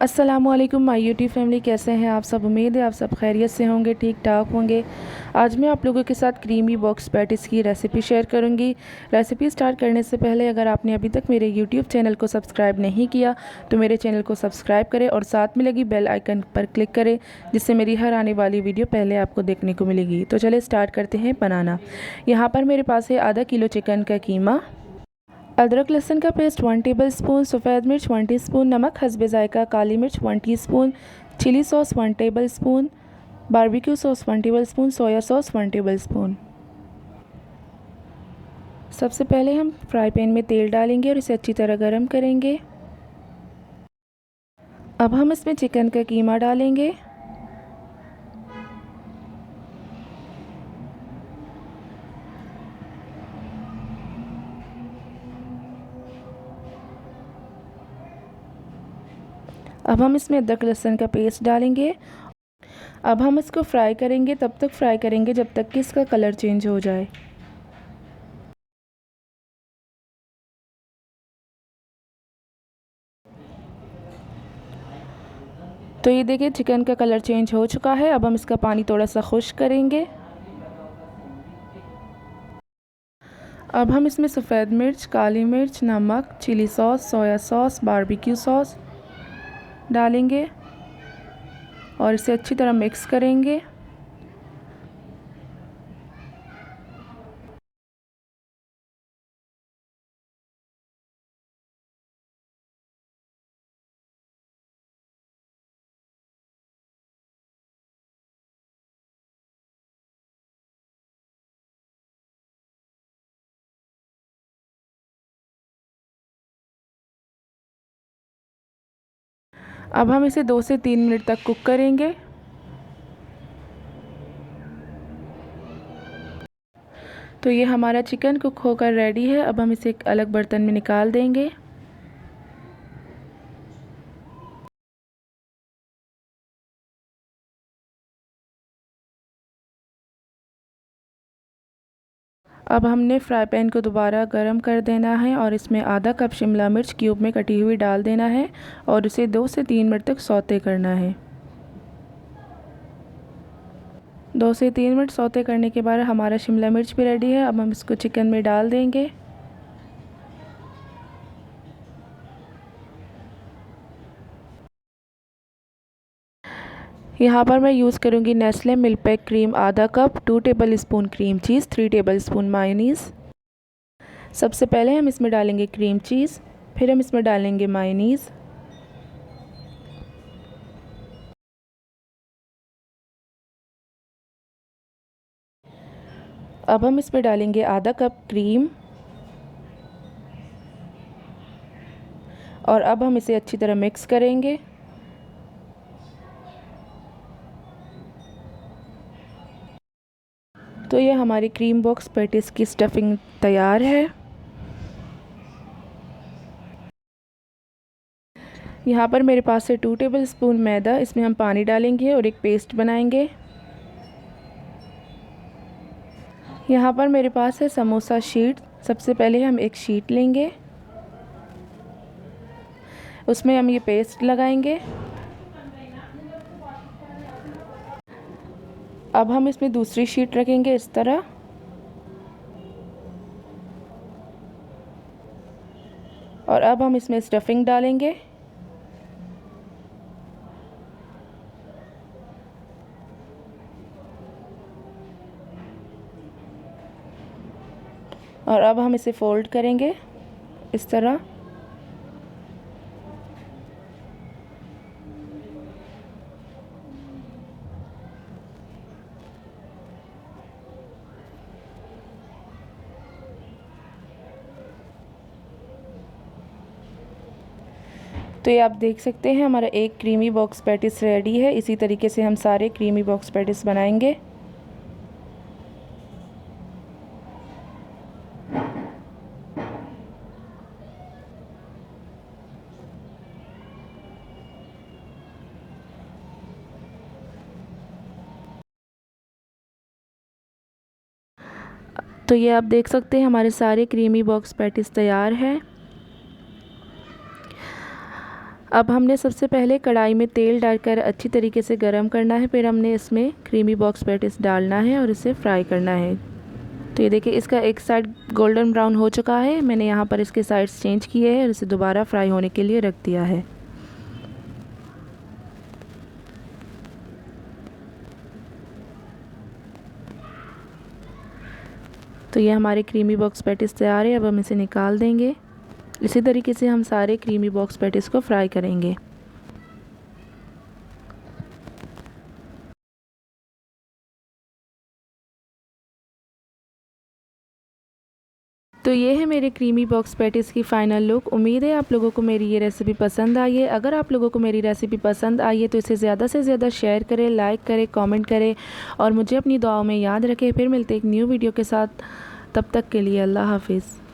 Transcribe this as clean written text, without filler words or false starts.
अस्सलामुअलैकुम my YouTube family, कैसे हैं आप सब। उम्मीद है आप सब खैरियत से होंगे, ठीक ठाक होंगे। आज मैं आप लोगों के साथ क्रीमी बॉक्स पैटिस की रेसिपी शेयर करूंगी। रेसिपी स्टार्ट करने से पहले अगर आपने अभी तक मेरे यूट्यूब चैनल को सब्सक्राइब नहीं किया तो मेरे चैनल को सब्सक्राइब करें और साथ में लगी बेल आइकन पर क्लिक करें, जिससे मेरी हर आने वाली वीडियो पहले आपको देखने को मिलेगी। तो चले स्टार्ट करते हैं बनाना। यहाँ पर मेरे पास है आधा किलो चिकन का कीमा, अदरक लहसुन का पेस्ट 1 टेबलस्पून, सफ़ेद मिर्च 1 टीस्पून, नमक हस्बे जायका, काली मिर्च 1 teaspoon, chilli sauce 1 tablespoon, barbecue sauce 1 tablespoon, soya sauce 1 tablespoon. सबसे पहले हम फ्राई पैन में तेल डालेंगे और इसे अच्छी तरह गर्म करेंगे। अब हम इसमें चिकन का कीमा डालेंगे। अब हम इसमें अदरक लहसुन का पेस्ट डालेंगे। अब हम इसको फ्राई करेंगे, तब तक फ्राई करेंगे जब तक कि इसका कलर चेंज हो जाए। तो ये देखिए चिकन का कलर चेंज हो चुका है। अब हम इसका पानी थोड़ा सा खुश्क करेंगे। अब हम इसमें सफ़ेद मिर्च, काली मिर्च, नमक, chilli sauce, soya sauce, barbecue sauce डालेंगे और इसे अच्छी तरह मिक्स करेंगे। अब हम इसे 2 से 3 मिनट तक कुक करेंगे। तो ये हमारा चिकन कुक होकर रेडी है। अब हम इसे एक अलग बर्तन में निकाल देंगे। अब हमने फ्राई पैन को दोबारा गर्म कर देना है और इसमें आधा कप शिमला मिर्च क्यूब में कटी हुई डाल देना है और इसे 2 से 3 मिनट तक सौते करना है। 2 से 3 मिनट सौते करने के बाद हमारा शिमला मिर्च भी रेडी है। अब हम इसको चिकन में डाल देंगे। यहाँ पर मैं यूज़ करूँगी नेस्ले मिल्क क्रीम आधा cup, 2 tablespoon cream cheese, 3 tablespoon mayonnaise. सबसे पहले हम इसमें डालेंगे क्रीम चीज़, फिर हम इसमें डालेंगे मायोनीज़। अब हम इसमें डालेंगे आधा कप क्रीम और अब हम इसे अच्छी तरह मिक्स करेंगे। तो ये हमारी क्रीम बॉक्स पैटिस की स्टफिंग तैयार है। यहाँ पर मेरे पास है 2 टेबलस्पून मैदा, इसमें हम पानी डालेंगे और एक पेस्ट बनाएंगे। यहाँ पर मेरे पास है समोसा शीट। सबसे पहले हम एक शीट लेंगे, उसमें हम ये पेस्ट लगाएंगे। अब हम इसमें दूसरी शीट रखेंगे इस तरह और अब हम इसमें स्टफिंग डालेंगे। और अब हम इसे फोल्ड करेंगे इस तरह। तो ये आप देख सकते हैं हमारा एक क्रीमी बॉक्स पैटिस रेडी है। इसी तरीके से हम सारे क्रीमी बॉक्स पैटिस बनाएंगे। तो ये आप देख सकते हैं हमारे सारे क्रीमी बॉक्स पैटिस तैयार है। अब हमने सबसे पहले कढ़ाई में तेल डालकर अच्छी तरीके से गरम करना है, फिर हमने इसमें क्रीमी बॉक्स पैटीज डालना है और इसे फ्राई करना है। तो ये देखिए इसका एक साइड गोल्डन ब्राउन हो चुका है, मैंने यहाँ पर इसके साइड्स चेंज किए हैं और इसे दोबारा फ्राई होने के लिए रख दिया है। तो ये हमारे क्रीमी बॉक्स पैटीज तैयार है, अब हम इसे निकाल देंगे। इसी तरीके से हम सारे क्रीमी बॉक्स पैटीज को फ्राई करेंगे। तो ये है मेरे क्रीमी बॉक्स पैटीज़ की फ़ाइनल लुक। उम्मीद है आप लोगों को मेरी ये रेसिपी पसंद आई है। अगर आप लोगों को मेरी रेसिपी पसंद आई है तो इसे ज़्यादा से ज़्यादा शेयर करें, लाइक करें, कमेंट करें और मुझे अपनी दुआओं में याद रखें। फिर मिलते एक न्यू वीडियो के साथ, तब तक के लिए अल्लाह हाफिज़।